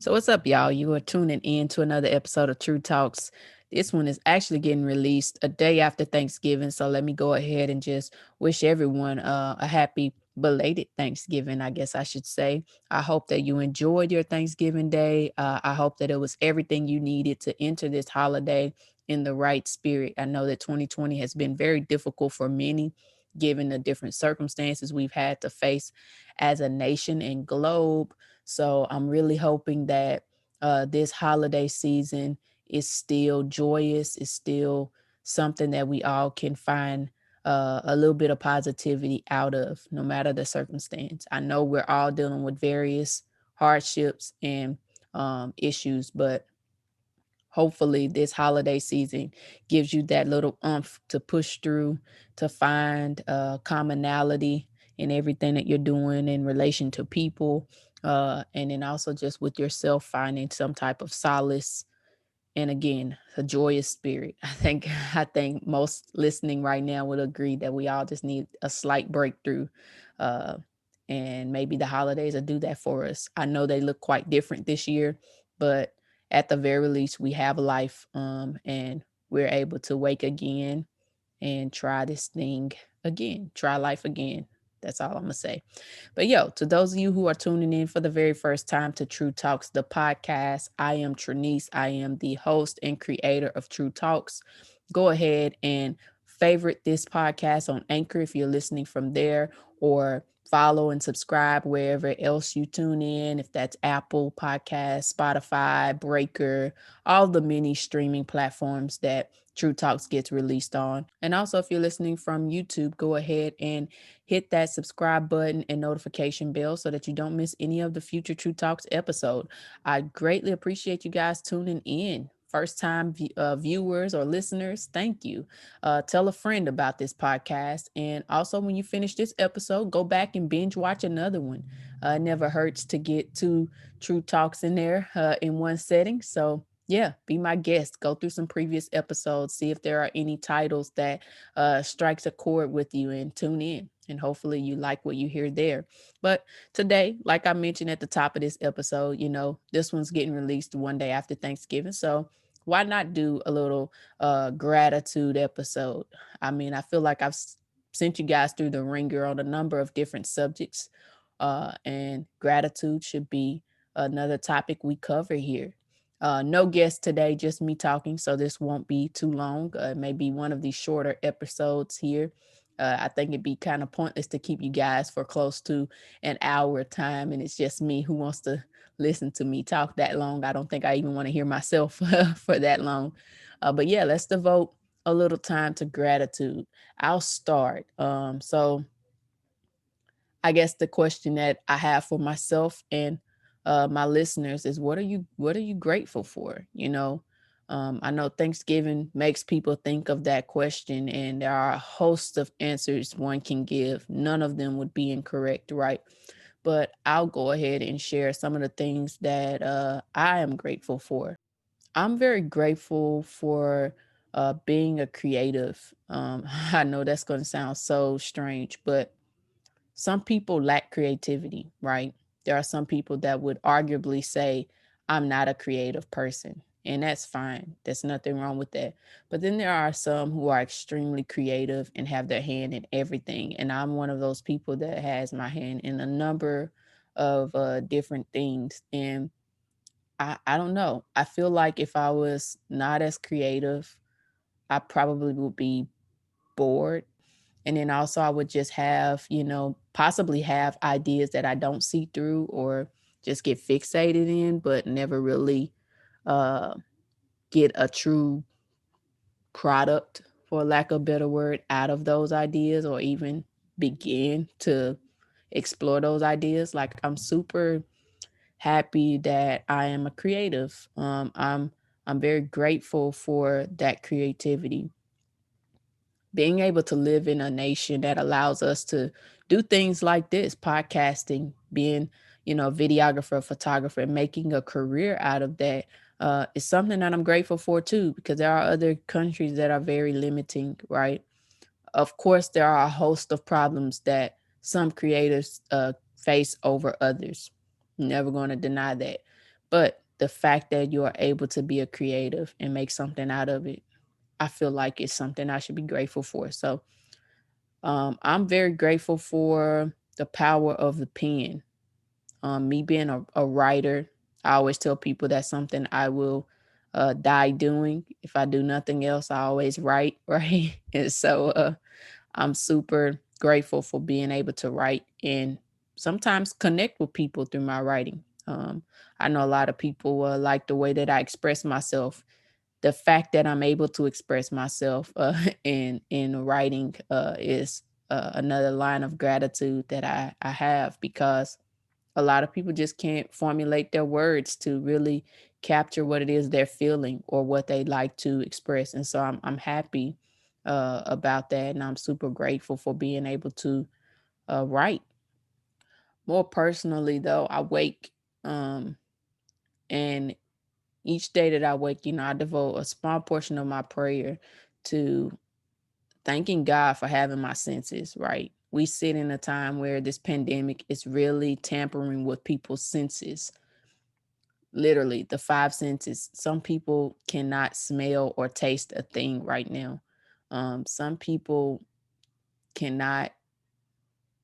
So what's up, y'all? You are tuning in to another episode of True Talks. This one is actually getting released a day after Thanksgiving. So let me go ahead and just wish everyone a happy belated Thanksgiving, I guess I should say. I hope that you enjoyed your Thanksgiving day. I hope that it was everything you needed to enter this holiday in the right spirit. I know that 2020 has been very difficult for many, given the different circumstances we've had to face as a nation and globe. So I'm really hoping that this holiday season is still joyous, is still something that we all can find a little bit of positivity out of, no matter the circumstance. I know we're all dealing with various hardships and issues, but hopefully this holiday season gives you that little oomph to push through, to find commonality in everything that you're doing in relation to people, and then also just with yourself, finding some type of solace, and again, a joyous spirit. I think most listening right now would agree that we all just need a slight breakthrough, uh, and maybe the holidays will do that for us. I know they look quite different this year, but at the very least, we have life, and we're able to wake again and try this thing again, try life again. That's all I'm gonna say. But to those of you who are tuning in for the very first time to True Talks, the podcast, I am Trinice. I am the host and creator of True Talks. Go ahead and favorite this podcast on Anchor if you're listening from there, or follow and subscribe wherever else you tune in, if that's Apple Podcast, Spotify, Breaker, all the many streaming platforms that True Talks gets released on. And also, if you're listening from YouTube, go ahead and hit that subscribe button and notification bell so that you don't miss any of the future True Talks episode. I greatly appreciate you guys tuning in. First time viewers or listeners, thank you. Tell a friend about this podcast. And also, when you finish this episode, go back and binge watch another one. It never hurts to get two True Talks in there in one setting. So, yeah, be my guest. Go through some previous episodes, see if there are any titles that strikes a chord with you, and tune in. And hopefully you like what you hear there. But today, like I mentioned at the top of this episode, this one's getting released one day after Thanksgiving. So why not do a little gratitude episode? I mean, I feel like I've sent you guys through the ringer on a number of different subjects, and gratitude should be another topic we cover here. No guest today, just me talking, so this won't be too long. Maybe one of these shorter episodes here. I think it'd be kind of pointless to keep you guys for close to an hour time, and it's just me who wants to listen to me talk that long. I don't think I even want to hear myself for that long. But yeah, let's devote a little time to gratitude. I'll start. So I guess the question that I have for myself and my listeners is, what are you grateful for? I know Thanksgiving makes people think of that question, and there are a host of answers one can give. None of them would be incorrect, right? But I'll go ahead and share some of the things that I am grateful for. I'm very grateful for being a creative. I know that's going to sound so strange, but some people lack creativity, right? There are some people that would arguably say, I'm not a creative person. And that's fine. There's nothing wrong with that. But then there are some who are extremely creative and have their hand in everything. And I'm one of those people that has my hand in a number of different things. And I don't know. I feel like if I was not as creative, I probably would be bored. And then also I would just have, possibly have ideas that I don't see through or just get fixated in, but never really uh, get a true product, for lack of a better word, out of those ideas, or even begin to explore those ideas. Like, I'm super happy that I am a creative. I'm very grateful for that creativity. Being able to live in a nation that allows us to do things like this, podcasting, being, a videographer, photographer, and making a career out of that, is something that I'm grateful for too, because there are other countries that are very limiting, right? Of course, there are a host of problems that some creators face over others. Never going to deny that. But the fact that you are able to be a creative and make something out of it, I feel like it's something I should be grateful for. So I'm very grateful for the power of the pen. Me being a writer, I always tell people that's something I will die doing. If I do nothing else, I always write, right? And so I'm super grateful for being able to write and sometimes connect with people through my writing. I know a lot of people like the way that I express myself. The fact that I'm able to express myself in writing is another line of gratitude that I have, because a lot of people just can't formulate their words to really capture what it is they're feeling or what they like to express. And so I'm happy about that, and I'm super grateful for being able to write. More personally, though, I wake, um, and each day that I wake, I devote a small portion of my prayer to thanking God for having my senses. Right, we sit in a time where this pandemic is really tampering with people's senses. Literally, the five senses. Some people cannot smell or taste a thing right now. Some people cannot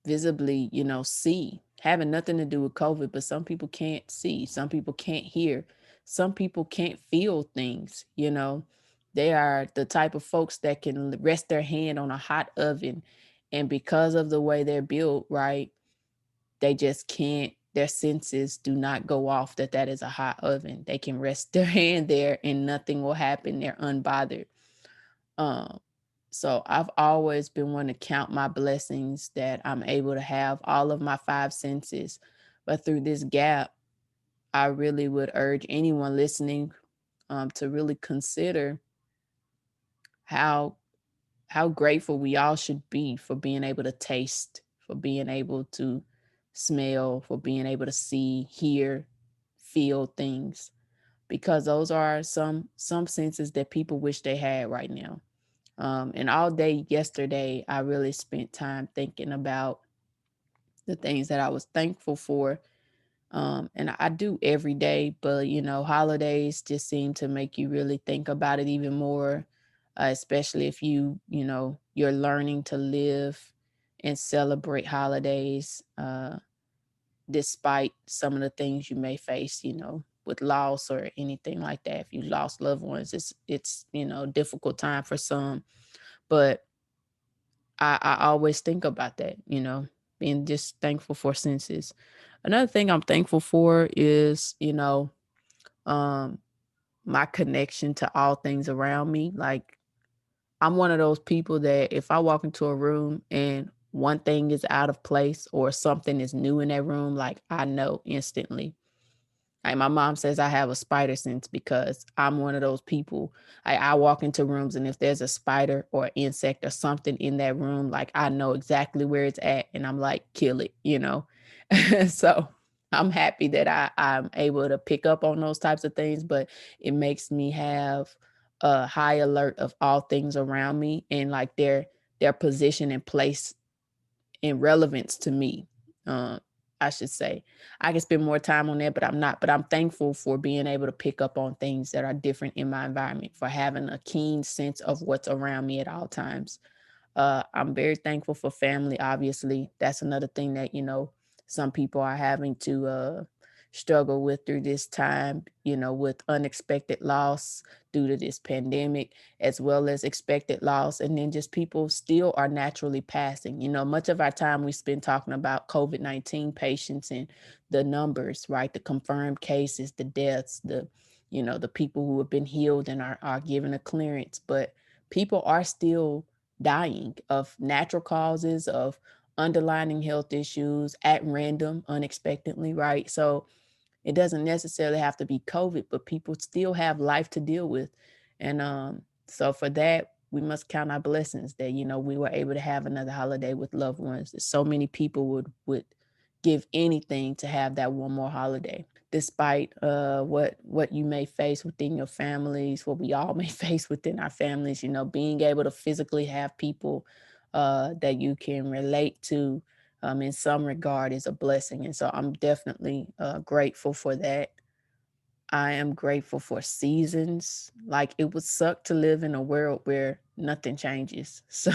visibly, see, having nothing to do with COVID, but some people can't see, some people can't hear, some people can't feel things. They are the type of folks that can rest their hand on a hot oven, and because of the way they're built, right, they just can't, their senses do not go off that is a hot oven. They can rest their hand there and nothing will happen. They're unbothered. Um, so I've always been one to count my blessings that I'm able to have all of my five senses. But through this gap, I really would urge anyone listening to really consider how how grateful we all should be for being able to taste, for being able to smell, for being able to see, hear, feel things, because those are some senses that people wish they had right now. And all day yesterday, I really spent time thinking about the things that I was thankful for. And I do every day, but holidays just seem to make you really think about it even more, especially if you're learning to live and celebrate holidays, despite some of the things you may face, with loss or anything like that. If you lost loved ones, it's difficult time for some, but I always think about that, being just thankful for senses. Another thing I'm thankful for is, um, my connection to all things around me. Like, I'm one of those people that if I walk into a room and one thing is out of place or something is new in that room, like I know instantly. Like my mom says I have a spider sense because I'm one of those people. I walk into rooms and if there's a spider or insect or something in that room, like I know exactly where it's at and I'm like, kill it. So I'm happy that I'm able to pick up on those types of things, but it makes me have a high alert of all things around me and like their position and place in relevance to me. I should say. I can spend more time on that, but I'm not. But I'm thankful for being able to pick up on things that are different in my environment, for having a keen sense of what's around me at all times. I'm very thankful for family. Obviously, that's another thing that some people are having to struggle with through this time. With unexpected loss due to this pandemic, as well as expected loss, and then just people still are naturally passing. Much of our time we spend talking about COVID-19 patients and the numbers, right? The confirmed cases, the deaths, the people who have been healed and are given a clearance, but people are still dying of natural causes, of underlying health issues at random, unexpectedly, right? So it doesn't necessarily have to be COVID, but people still have life to deal with. And so for that, we must count our blessings that, we were able to have another holiday with loved ones. So many people would give anything to have that one more holiday, despite what you may face within your families, what we all may face within our families. Being able to physically have people that you can relate to in some regard is a blessing, and so I'm definitely grateful for that. I am grateful for seasons. Like it would suck to live in a world where nothing changes. So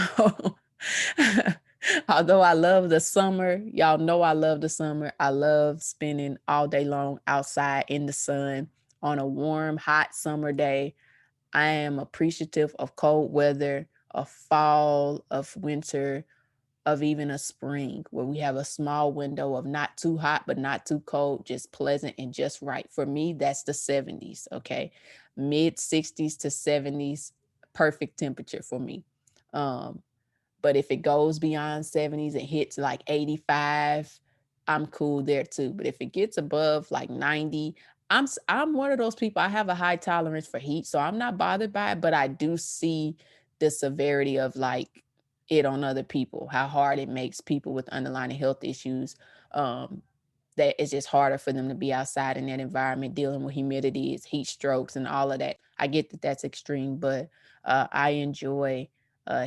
although I love the summer, y'all know I love the summer. I love spending all day long outside in the sun on a warm, hot summer day. I am appreciative of cold weather, of fall, of winter, of even a spring where we have a small window of not too hot, but not too cold, just pleasant and just right. For me, that's the 70s. Okay. Mid 60s to 70s, perfect temperature for me. Um, but if it goes beyond 70s and hits like 85, I'm cool there too. But if it gets above like 90, I'm one of those people. I have a high tolerance for heat, so I'm not bothered by it, but I do see the severity of like it on other people, how hard it makes people with underlying health issues. Um, that it's just harder for them to be outside in that environment dealing with humidity, heat strokes, and all of that. I get that that's extreme, but I enjoy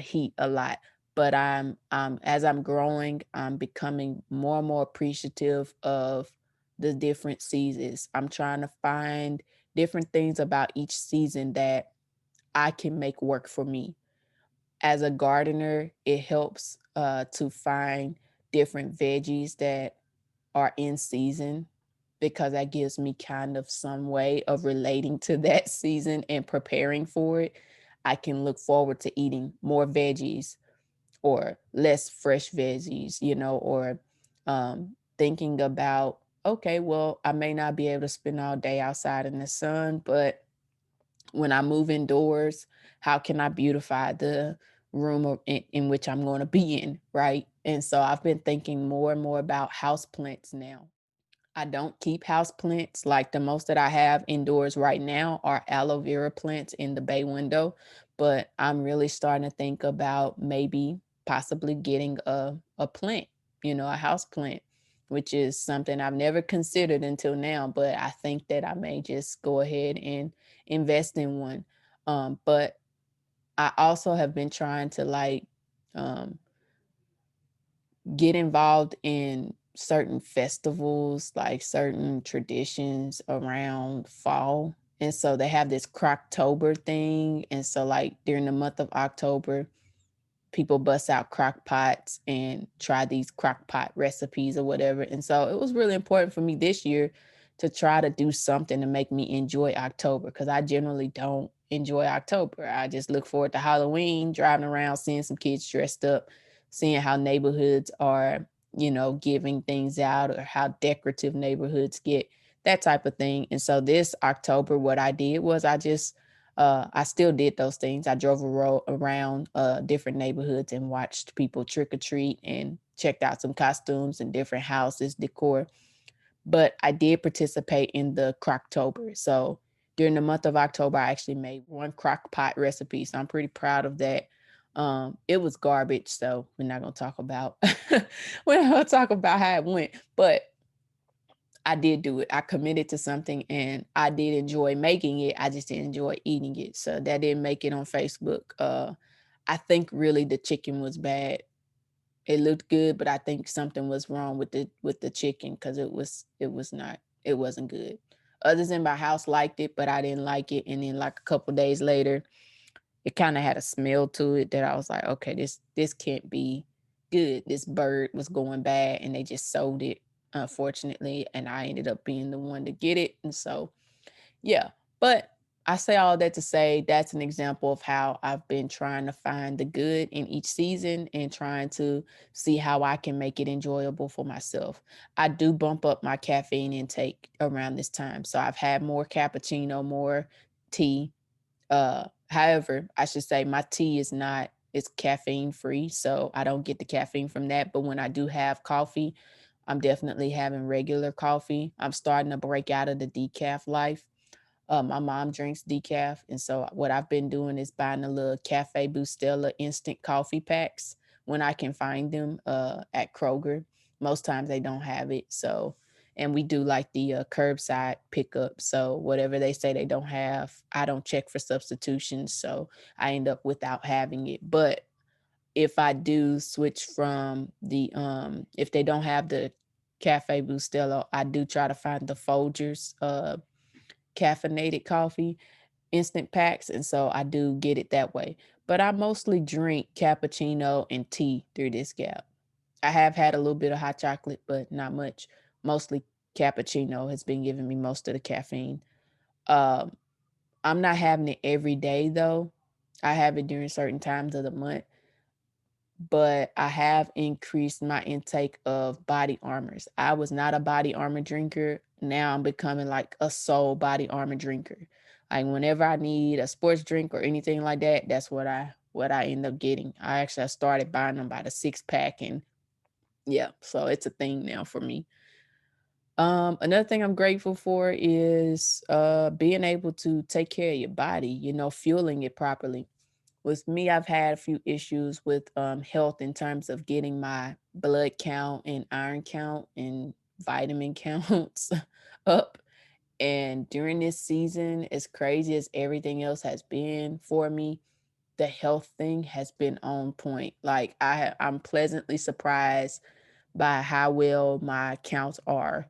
heat a lot. But as I'm growing, I'm becoming more and more appreciative of the different seasons. I'm trying to find different things about each season that I can make work for me. As a gardener, it helps to find different veggies that are in season because that gives me kind of some way of relating to that season and preparing for it. I can look forward to eating more veggies or less fresh veggies, or thinking about, okay, well, I may not be able to spend all day outside in the sun, but when I move indoors, how can I beautify the room in which I'm going to be in, right? And so I've been thinking more and more about house plants now. I don't keep house plants. Like the most that I have indoors right now are aloe vera plants in the bay window, but I'm really starting to think about maybe possibly getting a plant, a house plant, which is something I've never considered until now, but I think that I may just go ahead and invest in one. But I also have been trying to like um get involved in certain festivals, like certain traditions around fall. And so they have this Croctober thing. And so, like, during the month of October, people bust out crock pots and try these crock pot recipes or whatever. And so it was really important for me this year to try to do something to make me enjoy October because I generally don't enjoy October. I just look forward to Halloween, driving around, seeing some kids dressed up, seeing how neighborhoods are, giving things out or how decorative neighborhoods get, that type of thing. And so this October, what I did was I still did those things. I drove around different neighborhoods and watched people trick or treat and checked out some costumes and different houses, decor. But I did participate in the Croctober. So during the month of October, I actually made one crock pot recipe. So I'm pretty proud of that. It was garbage, so we're not gonna talk about we're not gonna talk about how it went, but I did do it. I committed to something and I did enjoy making it. I just didn't enjoy eating it. So that didn't make it on Facebook. I think really the chicken was bad. It looked good, but I think something was wrong with the chicken because it wasn't good. Others in my house liked it, but I didn't like it. And then like a couple days later, it kind of had a smell to it that I was like, okay, this can't be good. This bird was going bad and they just sold it, unfortunately, and I ended up being the one to get it. And so, yeah. But I say all that to say that's an example of how I've been trying to find the good in each season and trying to see how I can make it enjoyable for myself. I do bump up my caffeine intake around this time. So I've had more cappuccino, more tea, however, I should say my tea it's caffeine free, so I don't get the caffeine from that. But when I do have coffee, I'm definitely having regular coffee. I'm starting to break out of the decaf life. My mom drinks decaf, and so what I've been doing is buying the little Cafe Bustelo instant coffee packs when I can find them at Kroger. Most times they don't have it, so and we do like the curbside pickup. So whatever they say they don't have, I don't check for substitutions, so I end up without having it. But if I do switch from if they don't have the Cafe Bustelo, I do try to find the Folgers caffeinated coffee, instant packs, and so I do get it that way. But I mostly drink cappuccino and tea through this gap. I have had a little bit of hot chocolate, but not much. Mostly cappuccino has been giving me most of the caffeine. Um, I'm not having it every day though. I have it during certain times of the month, but I have increased my intake of body armors. I was not a body armor drinker. Now I'm becoming like a soul body armor drinker. Like whenever I need a sports drink or anything like that, that's what I end up getting. I started buying them by the 6 pack, and yeah, so it's a thing now for me. Another thing I'm grateful for is being able to take care of your body, fueling it properly. With me, I've had a few issues with health in terms of getting my blood count and iron count and vitamin counts up. And during this season, as crazy as everything else has been for me, the health thing has been on point. Like I'm pleasantly surprised by how well my counts are.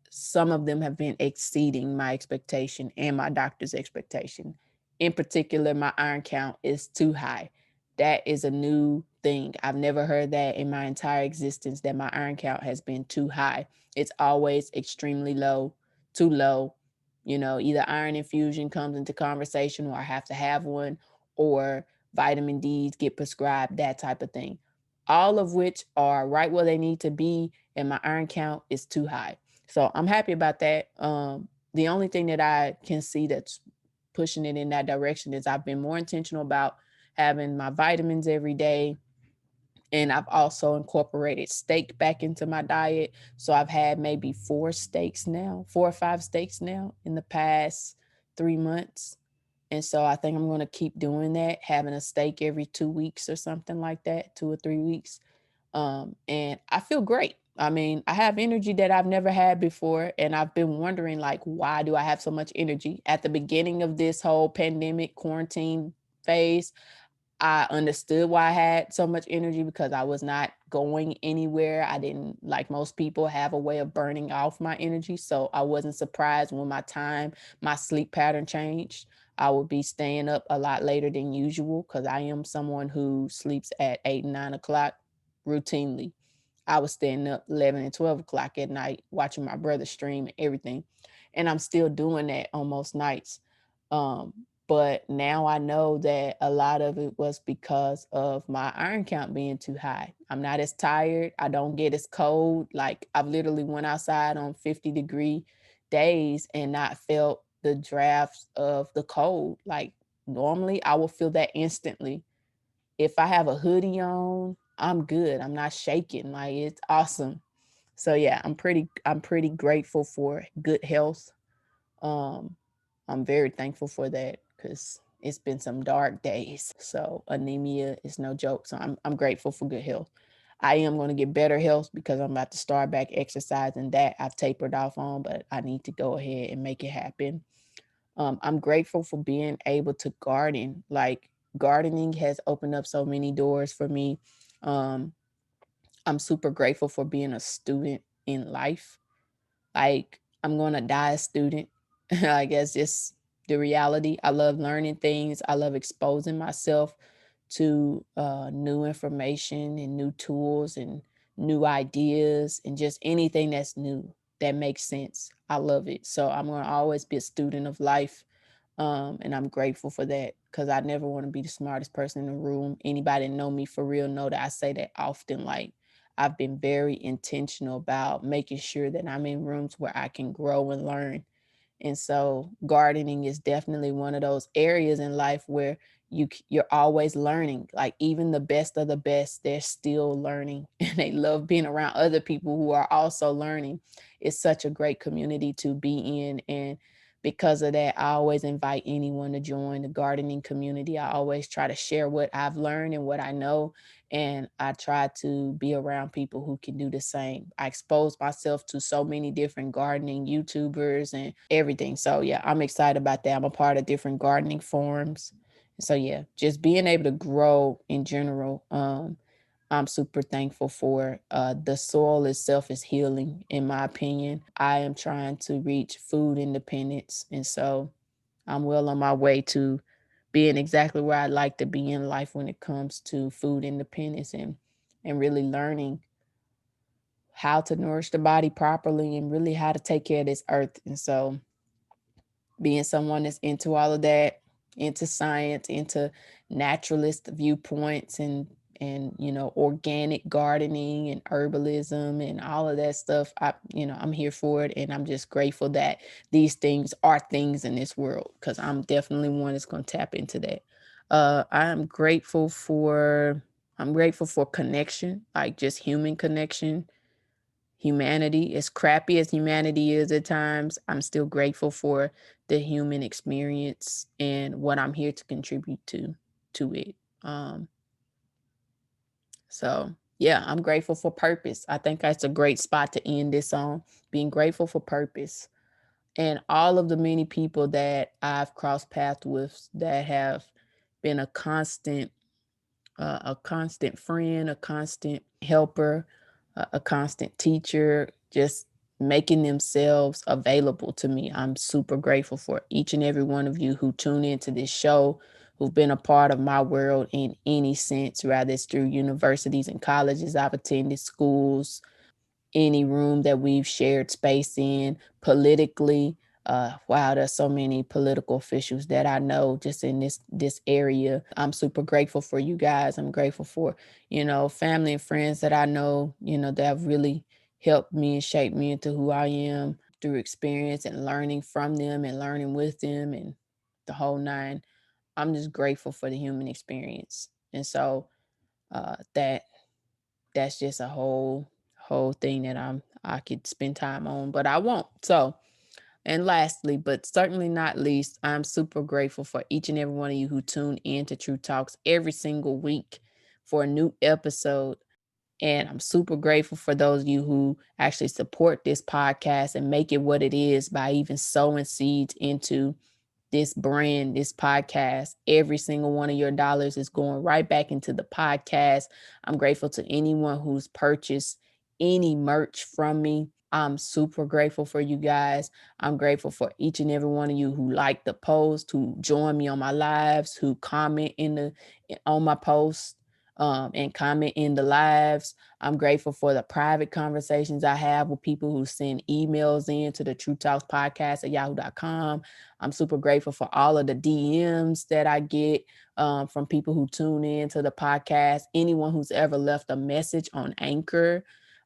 Some of them have been exceeding my expectation and my doctor's expectation. In particular, my iron count is too high. That is a new thing. I've never heard that in my entire existence, that my iron count has been too high. It's always extremely low, too low. Either iron infusion comes into conversation or I have to have one, or vitamin D's get prescribed, that type of thing. All of which are right where they need to be, and my iron count is too high. So I'm happy about that. The only thing that I can see that's pushing it in that direction is I've been more intentional about having my vitamins every day. And I've also incorporated steak back into my diet. So I've had maybe 4 or 5 steaks now in the past 3 months. And so I think I'm going to keep doing that, having a steak every 2 weeks or something like that, 2 or 3 weeks. And I feel great. I mean, I have energy that I've never had before. And I've been wondering, like, why do I have so much energy? At the beginning of this whole pandemic quarantine phase, I understood why I had so much energy because I was not going anywhere. I didn't, like most people, have a way of burning off my energy. So I wasn't surprised when my sleep pattern changed. I would be staying up a lot later than usual because I am someone who sleeps at 8 and 9 o'clock routinely. I was staying up 11 and 12 o'clock at night watching my brother stream and everything. And I'm still doing that on most nights. But now I know that a lot of it was because of my iron count being too high. I'm not as tired. I don't get as cold. Like I've literally went outside on 50-degree days and not felt the drafts of the cold. Like normally I will feel that instantly. If I have a hoodie on, I'm good. I'm not shaking. Like it's awesome. So yeah, I'm pretty grateful for good health. Um, I'm very thankful for that because it's been some dark days. So anemia is no joke. So I'm grateful for good health. I am going to get better health because I'm about to start back exercising. That I've tapered off on, but I need to go ahead and make it happen. I'm grateful for being able to garden. Like gardening has opened up so many doors for me. Um, I'm super grateful for being a student in life. Like I'm going to die a student. I guess just the reality. I love learning things. I love exposing myself to new information and new tools and new ideas and just anything that's new that makes sense. I love it. So I'm going to always be a student of life. And I'm grateful for that because I never want to be the smartest person in the room. Anybody that know me for real know that I say that often. Like I've been very intentional about making sure that I'm in rooms where I can grow and learn. And so gardening is definitely one of those areas in life where you're always learning. Like even the best of the best, they're still learning and they love being around other people who are also learning. It's such a great community to be in. And because of that, I always invite anyone to join the gardening community. I always try to share what I've learned and what I know, and I try to be around people who can do the same. I expose myself to so many different gardening YouTubers and everything. So yeah, I'm excited about that. I'm a part of different gardening forums. So yeah, just being able to grow in general. I'm super thankful for. The soil itself is healing, in my opinion. I am trying to reach food independence. And so I'm well on my way to being exactly where I'd like to be in life when it comes to food independence and really learning how to nourish the body properly and really how to take care of this earth. And so being someone that's into all of that, into science, into naturalist viewpoints and organic gardening and herbalism and all of that stuff, I'm here for it, and I'm just grateful that these things are things in this world, because I'm definitely one that's going to tap into that. I'm grateful for connection, like just human connection. Humanity, as crappy as humanity is at times, I'm still grateful for the human experience and what I'm here to contribute to it. Um, so yeah, I'm grateful for purpose. I think that's a great spot to end this on, being grateful for purpose. And all of the many people that I've crossed paths with that have been a constant friend, a constant helper, a constant teacher, just making themselves available to me. I'm super grateful for each and every one of you who tune into this show, who've been a part of my world in any sense, rather it's through universities and colleges I've attended, schools, any room that we've shared space in politically. Wow, there's so many political officials that I know just in this area. I'm super grateful for you guys. I'm grateful for, family and friends that I know, that have really helped me and shaped me into who I am through experience and learning from them and learning with them and the whole nine. I'm just grateful for the human experience. And so that's just a whole thing that I could spend time on, but I won't. So, and lastly, but certainly not least, I'm super grateful for each and every one of you who tune in to True Talks every single week for a new episode. And I'm super grateful for those of you who actually support this podcast and make it what it is by even sowing seeds into this brand, this podcast. Every single one of your dollars is going right back into the podcast. I'm grateful to anyone who's purchased any merch from me. I'm super grateful for you guys. I'm grateful for each and every one of you who like the post, who join me on my lives, who comment on my posts, and comment in the lives. I'm grateful for the private conversations I have with people who send emails in to the True Talks podcast at yahoo.com. I'm super grateful for all of the DMs that I get from people who tune in to the podcast. Anyone who's ever left a message on Anchor,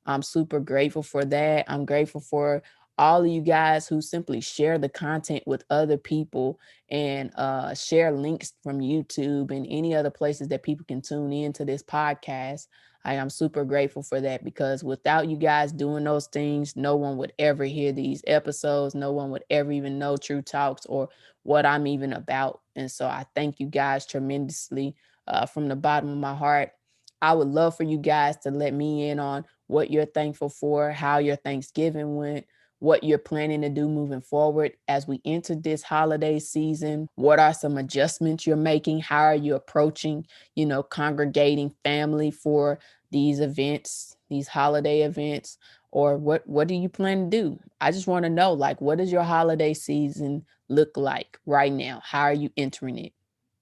I'm super grateful for that. I'm grateful for all of you guys who simply share the content with other people and share links from YouTube and any other places that people can tune in to this podcast. I am super grateful for that, because without you guys doing those things, no one would ever hear these episodes. No one would ever even know True Talks or what I'm even about. And so I thank you guys tremendously from the bottom of my heart. I would love for you guys to let me in on what you're thankful for, how your Thanksgiving went, what you're planning to do moving forward as we enter this holiday season. What are some adjustments you're making? How are you approaching, congregating family for these events, these holiday events? Or what do you plan to do? I just want to know, like, what does your holiday season look like right now? How are you entering it?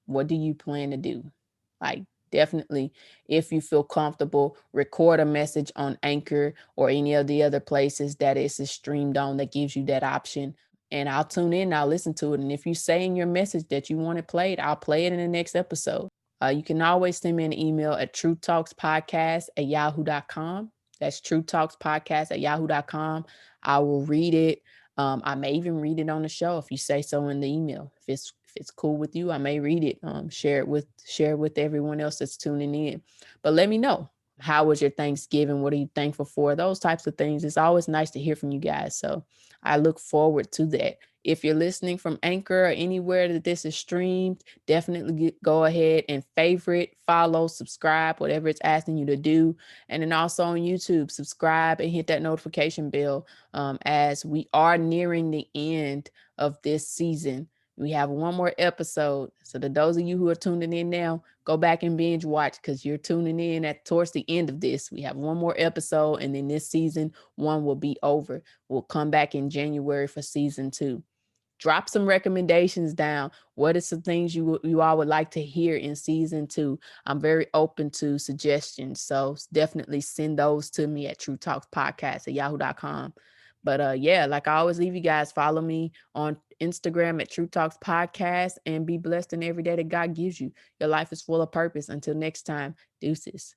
What do you plan to do? Like, definitely, if you feel comfortable, record a message on Anchor or any of the other places that it's streamed on that gives you that option. And I'll tune in, I'll listen to it. And if you say in your message that you want it played, I'll play it in the next episode. You can always send me an email at trutalkspodcast at yahoo.com. That's trutalkspodcast at yahoo.com. I will read it. I may even read it on the show if you say so in the email. If it's cool with you, I may read it. Share it with everyone else that's tuning in. But let me know, how was your Thanksgiving? What are you thankful for? Those types of things. It's always nice to hear from you guys. So I look forward to that. If you're listening from Anchor or anywhere that this is streamed, definitely go ahead and favorite, follow, subscribe, whatever it's asking you to do. And then also on YouTube, subscribe and hit that notification bell, as we are nearing the end of this season. We have one more episode. So to those of you who are tuning in now, go back and binge watch because you're tuning in at towards the end of this. We have one more episode, and then this season one will be over. We'll come back in January for season 2. Drop some recommendations down. What are some things you all would like to hear in season 2? I'm very open to suggestions. So definitely send those to me at trutalkspodcast@yahoo.com. But yeah, like I always leave you guys, follow me on Instagram at True Talks Podcast and be blessed in every day that God gives you. Your life is full of purpose. Until next time, deuces.